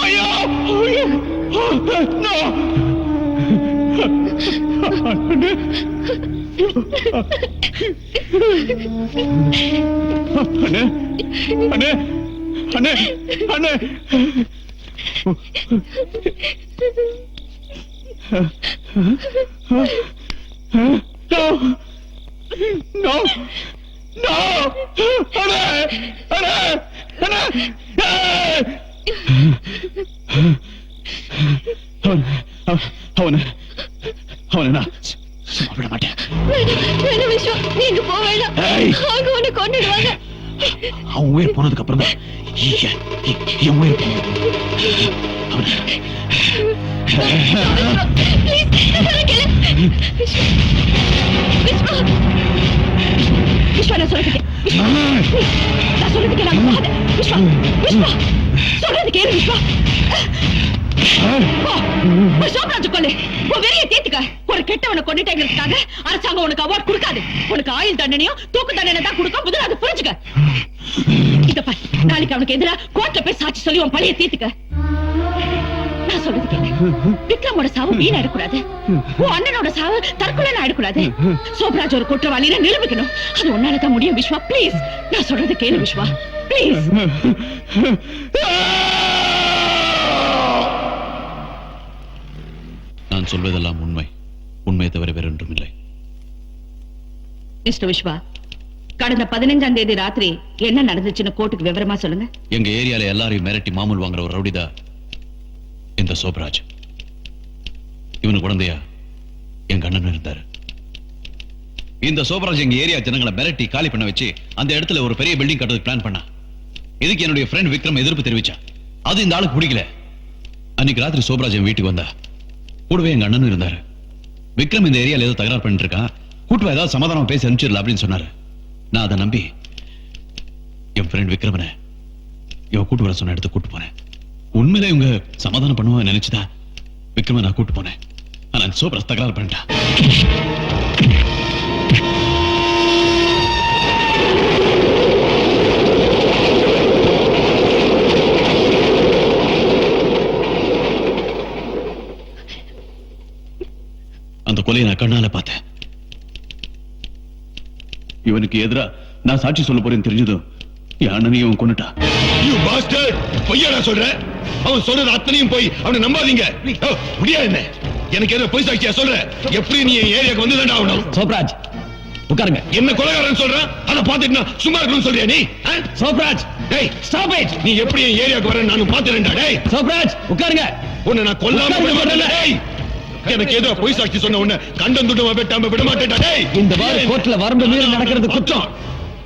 ஐயோ அண்ணே அண்ணே அண்ணே No! No! No! அவனை சும்மா விட மாட்டேன். விஸ்வா, நீங்க போக வேண்டாம். அவங்க உன்னை கொன்னுடுவாங்க. அவன் உயிர் போனதுக்கு அப்புறம் தான் என் உயிர் விஸ்வா, நான் சொல்றதுக்கு விஸ்வா சொல்றது கேளு விஸ்வா. சோப்ராஜ் கொல்லு, உன் வெறியை தீர்த்துக்க. ஒரு கெட்டவனை கொண்டுட்டேங்கிறதுக்காக அரசாங்கம் உனக்கு அவார்ட் கொடுக்காது. உனக்கு ஆயுள் தண்டனையும் தூக்கு தண்டனை தான் கொடுக்கும். முதல்ல அதை புரிஞ்சுக்க. இத பாரு, நாளைக்கு அவனுக்கு எதிராக கோர்ட்ல போய் சாட்சி சொல்லி உன் பழைய தீர்த்துக்க. நான் சொல்றது கேளு. விக்ரமோட சாவு வீணா ஆயிடக்கூடாது. உன் அண்ணனோட சாவு தற்கொலை ஆயிடக்கூடாது. சோப்ராஜ் ஒரு குற்றவாளியை நிரூபிக்கணும். அது உன்னாலதான் முடியும் விஸ்வா. பிளீஸ், நான் சொல்றது கேளு விஸ்வா. பிளீஸ். நான் சொல்வதெல்லாம் உண்மை. உண்மையை தவிர வேறொன்றும் இல்லை. மிஸ்டர் விஸ்வா, கடந்த 15ஆம் தேதி ராத்திரி என்ன நடந்துச்சுன்னு கோர்ட்டுக்கு விவரமா சொல்லுங்க. எங்க ஏரியால எல்லாரையும் மிரட்டி மாமூல் வாங்குற ஒரு ரவுடிதா இந்த சோப்ராஜ். இவனு குழந்தையா எங்க அண்ணன் இருந்தாரு. இந்த சோப்ராஜ் எங்க ஏரியா ஜனங்களை மிரட்டி காலி பண்ண வச்சு அந்த இடத்துல ஒரு பெரிய பில்டிங் கட்டுறதுக்கு பிளான் பண்ணா. இதுக்கு என்னுடைய ஃப்ரெண்ட் விக்ரம் எதிர்ப்பு தெரிவிச்சா. அது இந்த ஆளுக்கு பிடிக்கல. அன்னைக்கு ராத்திரி சோப்ராஜ் என் வீட்டுக்கு வந்தா. கூடவே எங்க அண்ணனும் இருந்தாரு. விக்ரம் இந்த ஏரியால ஏதோ தகராறு பண்ணிட்டு இருக்கான், கூட்டு ஏதாவது சமாதானம் பேசி அனுப்பிச்சிடல அப்படின்னு சொன்னாரு. நான் அதை நம்பி என் ஃப்ரெண்ட் விக்ரமனை இவன் கூட்டு வர சொன்ன இடத்த கூட்டு போனேன். உண்மையில இவங்க சமாதானம் பண்ணுவாங்க நினைச்சுதான் விக்ரம நான் கூட்டு போனேன். ஆனா சோப்ராஜ் தகராறு பண்ணிட்டா. அந்த கொலையை நான் கண்ணால பார்த்தேன். இவனுக்கு எதிரா நான் சாட்சி சொல்ல போறேன்னு தெரிஞ்சதும் என் அண்ணனையும் கொன்னுட்டா. You bastard! பொய்யாடா சொல்ற? அவன் சொல்றது அத்தனையும் போய் அவனை நம்பாதீங்க. முடியாது என்ன? எனக்கு ஏதோ பொய் சாட்சியா சொல்ற? எப்படி நீ ஏரியாக்கு வந்து தான்டா ஆகணும்? சோப்ராஜ் உட்காருங்க. என்ன கொலைகாரன் சொல்றான்? அதை பார்த்துட்டு நான் சும்மா இருக்கணும்னு சொல்றியா நீ? சோப்ராஜ் டேய் ஸ்டாப் இட். நீ எப்படி என் ஏரியாக்கு வரேன்னு நானும் பார்த்துறேன்டா. டேய் சோப்ராஜ் உட்காருங்க. உன்னை நான் கொல்லாம விட மாட்டேன். டேய் எனக்கு ஏதோ பொய் சாட்சி சொன்ன உன்னை கண்டம் துண்டமா வெட்டாம விட மாட்டேன்டா. டேய் இந்த வார கோர்ட்ல வரம்பு மீறி நடக்கிறது குற்றம்.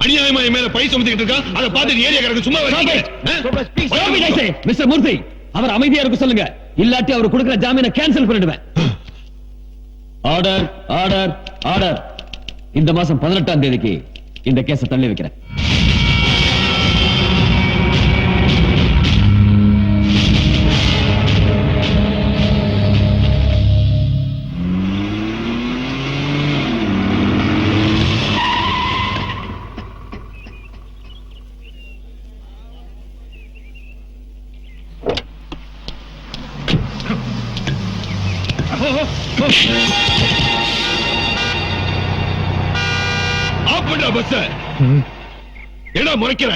அநியாயமா என் மேல பழி சுமத்திட்டு இருக்கான். அதை பார்த்துட்டு ஏரியாக்காரங்க சும்மா வரீங்க. மிஸ்டர் மூர்த்தி, அவர் அமைதியா இருக்க சொல்லுங்க. இல்லாட்டி அவர் கொடுக்கிற ஜாமீனை கேன்சல் பண்ணிடுவேன். Order order order. இந்த மாசம் 18ஆம் தேதிக்கு இந்த கேஸை தள்ளி வைக்கிறேன். என்ன முறைக்கிற?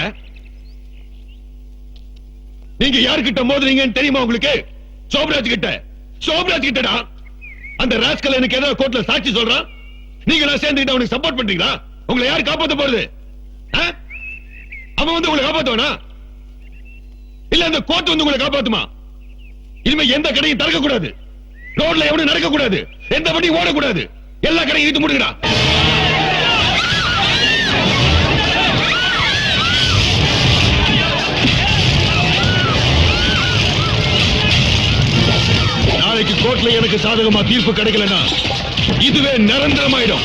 நீங்க யாருக்கிட்ட மோதுறீங்கன்னு தெரியுமா உங்களுக்கு? சோப்ராஜ் கிட்ட. சோப்ராஜ் கிட்டடா. அந்த ராஸ்கல் எனக்கு ஏதோ கோர்ட்ல சாட்சி சொல்றான். நீங்க எல்லாம் சேர்ந்துக்கிட்டு அவனுக்கு சப்போர்ட் பண்றீங்களா? உங்களை யார் காப்பாத்த போறது? அவன் வந்து உங்களை காப்பாத்துவானா? இல்ல அந்த கோர்ட் வந்து உங்களை காப்பாத்துமா? இனிமே எந்த கடையும் திறக்க கூடாது. ரோட்ல எவனும் நடக்க கூடாது. எந்த வண்டியும் ஓடக்கூடாது. எல்லா கடையும் இழுத்து மூடுங்கடா. நாளைக்கு கோர்ட்ல எனக்கு சாதகமா தீர்ப்பு கிடைக்கலன்னா இதுவே நிரந்தரமாயிடும்.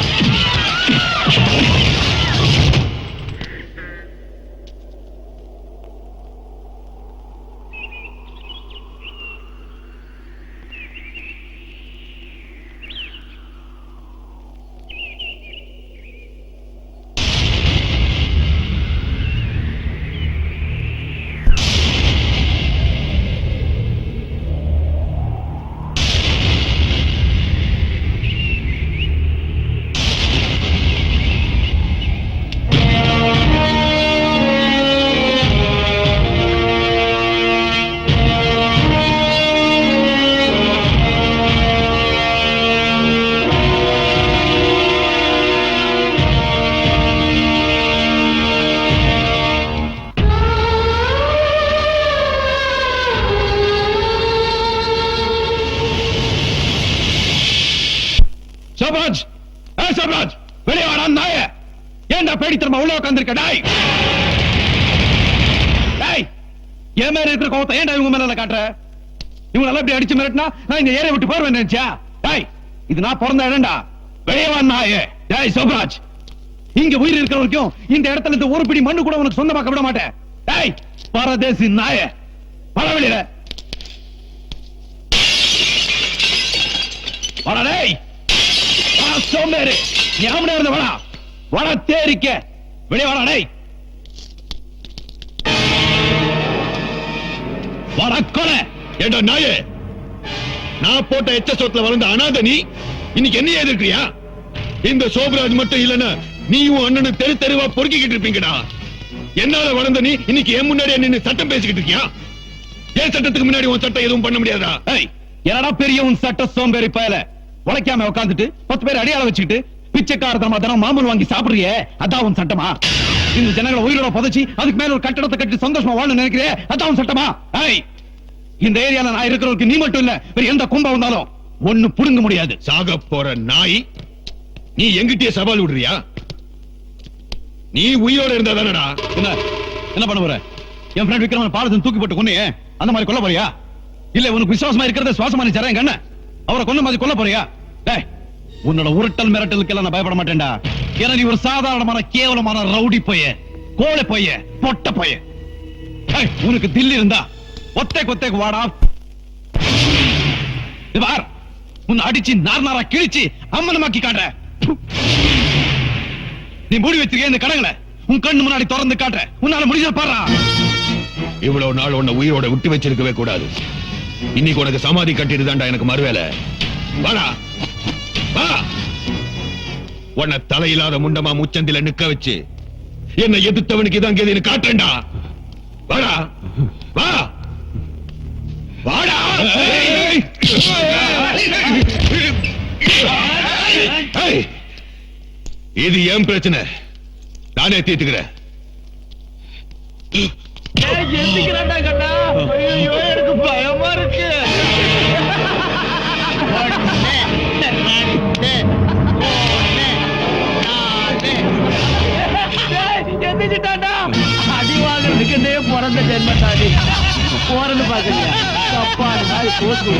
சோப்ராஜ் வெளியே வாடா நாயே. ஏன்டா பேடித்தனமா உள்ள உட்கார்ந்திருக்க? டாய் டாய், என் மேல இருக்கிற கோவத்தை ஏன்டா இவங்க மேல காட்டுற? இவங்க எல்லாம் இப்படி அடிச்சு மிரட்டினா நான் இந்த ஏரியா விட்டு போறேன் நினைச்சா? டாய், இது நான் பிறந்த இடம்டா. வெளியே வா நாயே. டாய் சோப்ராஜ், இங்க உயிர் இருக்கிற வரைக்கும் இந்த இடத்துல இருந்து ஒரு பிடி மண்ணு கூட உனக்கு சொந்தமாக்க விட மாட்டேன். டாய் பரதேசி நாயே, வர வெளியில வாடா. டேய் சோம்பேறி, ஞாபகம் இருந்து வாடா. வட தேரிக்க வெளியே வாடா. டேய் வாடா கொலை. ஏண்டா நாயே, நான் போட்ட எச்ச சோத்துல வளர்ந்த அனாதை நீ இன்னைக்கு என்ன எதிர்க்கிறியா? இந்த சோப்ராஜ் மட்டும் இல்லன்னா நீயும் அண்ணனும் தெரு தெருவா பொறுக்கிக்கிட்டு இருப்பீங்கடா. என்னால வளர்ந்த நீ இன்னைக்கு என் முன்னாடி நின்னு சட்டம் பேசிக்கிட்டு இருக்கியா? ஏன் சட்டத்துக்கு முன்னாடி உன் சட்டம் எதுவும் பண்ண முடியாதா? என்னடா பெரிய உன் சட்ட சோம்பேறி பயல, உழைக்காம உட்காந்துட்டு 10 பேர் அடியாள வச்சுக்கிட்டு பிச்சைக்காரத்தனமா தினம் மாமூல் வாங்கி சாப்பிடுறியே, அதான் உன் சட்டமா? இந்த ஜனங்களை உயிரோட புதைச்சி அதுக்கு மேல ஒரு கட்டடத்தை கட்டி சந்தோஷமா வாழ நினைக்கிறே, அதான் உன் சட்டமா? இந்த ஏரியால நான் இருக்கிறவருக்கு நீ மட்டும் இல்ல, வேற எந்த கும்பம் வந்தாலும் ஒண்ணு புடுங்க முடியாது. சாக போற நாய், நீ எங்கிட்டே சவால் விடுறியா? நீ உயிரோட இருந்தா தானடா. என்ன பண்ண போற? என் ஃப்ரெண்ட் விக்ரமன் பாலத்தின் தூக்கி போட்டு கொன்னே, அந்த மாதிரி கொல்ல போறியா? இல்ல உனக்கு விசுவாசமா இருக்கிறத சுவாசமா நீ தரேன் கண்ண, அவரை கொன்ன மாதிரி கொல்ல போறியா? டேய், உன்னோட உருட்டல் மிரட்டலுக்கு நான் பயப்பட மாட்டேன்டா. ஏன்னா நீ ஒரு சாதாரணமான கேவலமான ரவுடி போய, கோழை போய, பொட்ட போய. உனக்கு தில்லி இருந்தா ஒத்தை கொத்தைக்கு வாடா. பார், உன்னை அடிச்சு நார்நாரா கிழிச்சு அம்மனமாக்கி காட்டுற. நீ மூடி வச்சிருக்க இந்த கடங்களை உன் கண்ணு முன்னாடி திறந்து காட்டுற. உன்னால முடிஞ்ச பாடுறா. இவ்வளவு நாள் உன்னை உயிரோட விட்டு வச்சிருக்கவே கூடாது. இன்னைக்கு உனக்கு சமாதி கட்டிட்டு தான்டா எனக்கு மறுவேலை. வாடா வா. உன்னை தலையில்லாத முண்டமா முச்சந்தில நிக்க வச்சு என்னை எதிர்த்தவனுக்கு இதான் கேது காட்டுறேன்டா. வாடா வா வாடா. இது ஏன் பிரச்சனை, நானே தீர்த்துக்கிறேன். எனக்கு பயமா இருக்கு. அடி வாங்குறதுக்கு பிறந்த ஜென்மத்தாடி போறன்னு பாக்குறீங்க. அப்பா நாய் போட்டு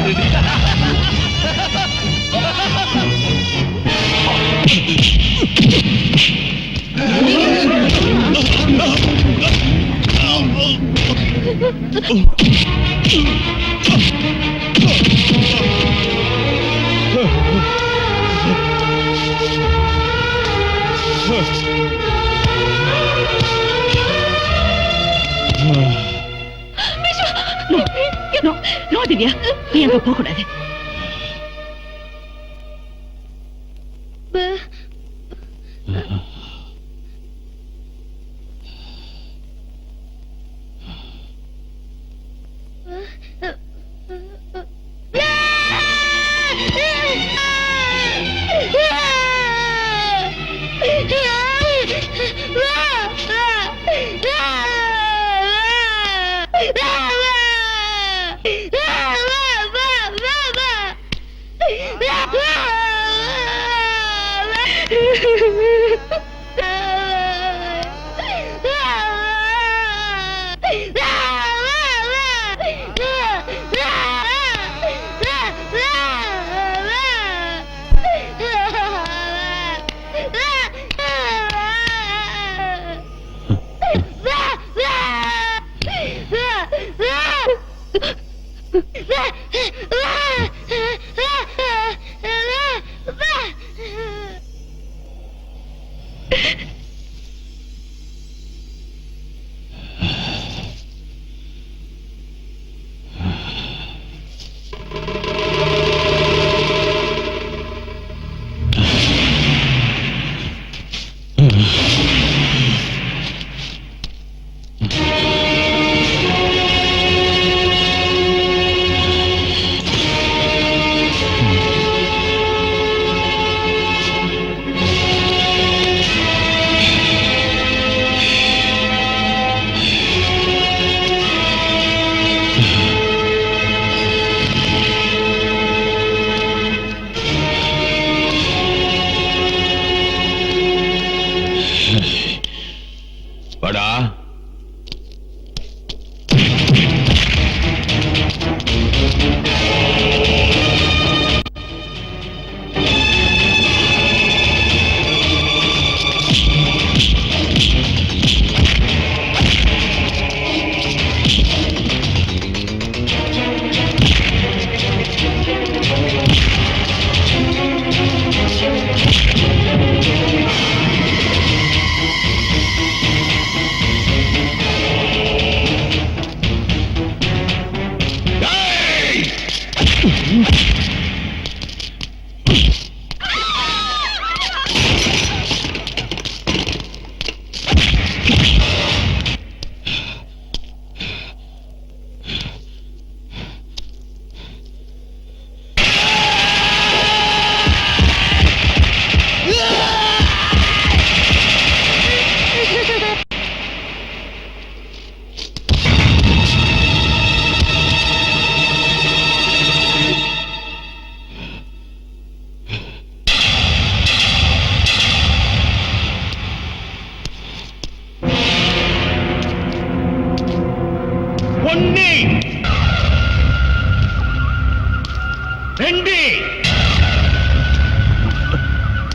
நோ திவ்யா, நீ அங்க போக கூடாது.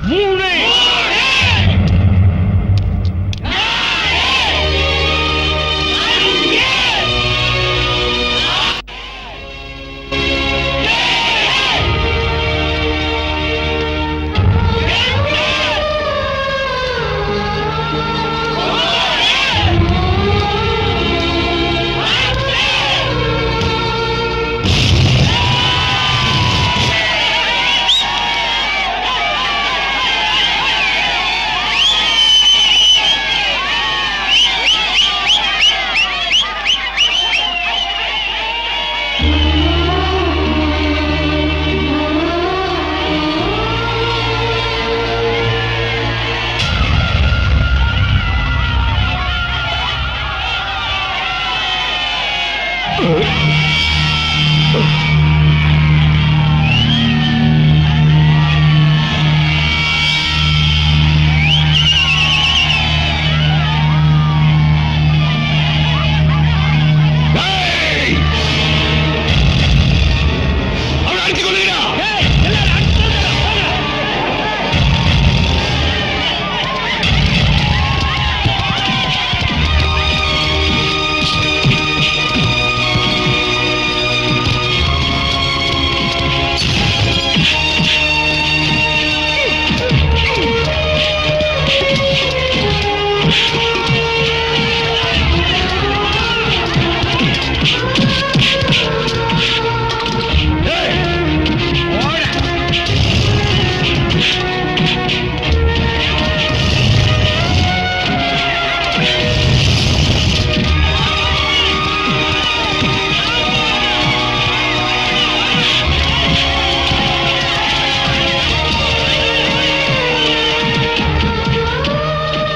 3 ஏய்! அவனை அடிச்சு கொள்ளுங்கடா.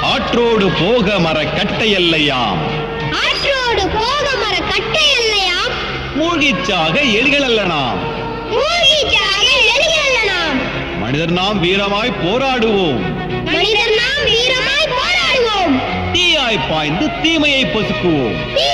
ஆற்றோடு போக மர கட்டையல்லையாம், ஆற்றோடு போக மர கட்டை இல்லையாம், மூழ்கிச்சாக எலிகள் அல்லனாம். மூழ்கிச்சாக எலிகள் நாம். மனிதர் நாம் வீரமாய் போராடுவோம், மனிதர் நாம் வீரமாய் போராடுவோம், தீயாய் பாய்ந்து தீமையை பொசுக்குவோம். தீ